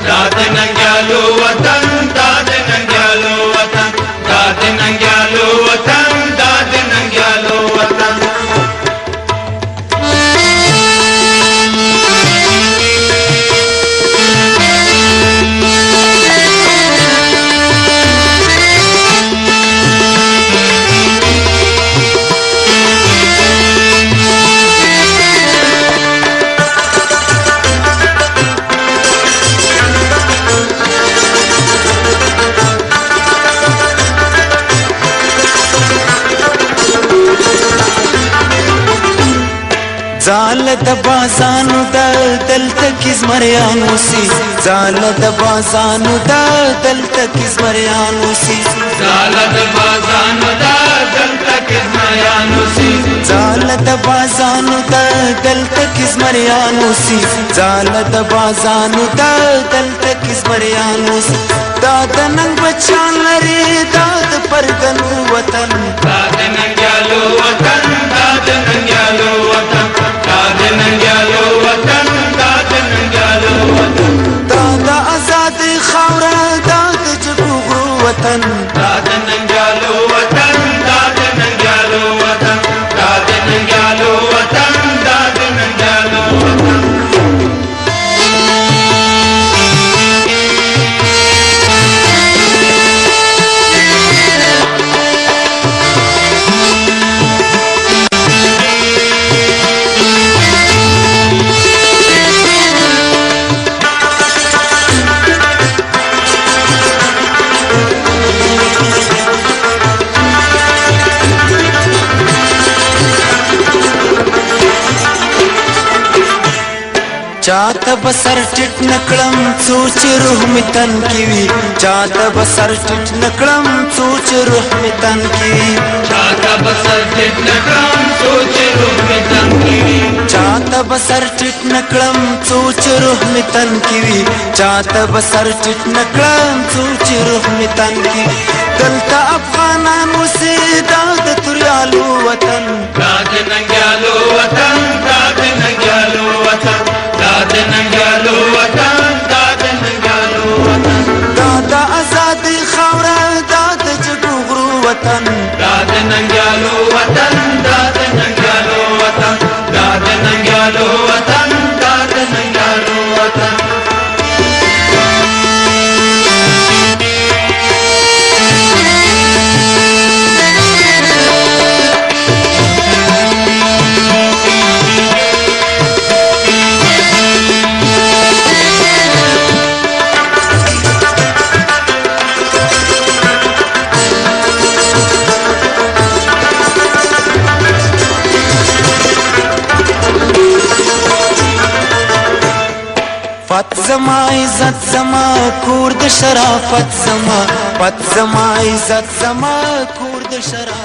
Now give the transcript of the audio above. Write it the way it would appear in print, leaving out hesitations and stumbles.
داد ننګیالو وطن داد ننګیالو وطن داد ننګیالو وطن داد ننګیالو وطن زال د بازانو دا دلته کې زمریانو سي زال د بازانو دا دلته کې زمریانو سي زال د بازانو دا دلته کې زمریانو سي زال د بازانو دا دلته کې زمریانو سي زال د بازانو دا دلته کې زمریانو سي دا د ننګ بچان لري دا د پرګنو وطن دا د ننګیالو وطن دا د ننګیالو وطن دا د ننګیالو وطن دا د ننګیالو وطن دا د آزاد خاوره دا د جګو وطن دا د ننګیالو وطن دا د ننګیالو وطن دا د ننګیالو وطن دا د ننګیالو وطن چاته بسر ټټ نکړم سوچ روح می تن کی وی چاته بسر ټټ نکړم سوچ روح می تن کی وی چاته بسر ټټ نکړم سوچ روح می تن کی وی چاته بسر ټټ نکړم سوچ روح می تن کی وی چاته بسر ټټ نکړم سوچ روح می تن کی دلته افغانانو سي دا د تریالو وطن دا د ننګیالو وطن دا د ننګیالو وطن دا د ننګیالو وطن دا د ننګیالو وطن دا د آزاد خاوره دا د جګو غرو وطن دا د ننګیالو وطن دا د ننګیالو وطن دا د ننګیالو وطن دا د ننګیالو وطن پت زما عزت زما کور د شرافت زما پت زما عزت زما کور د شرافت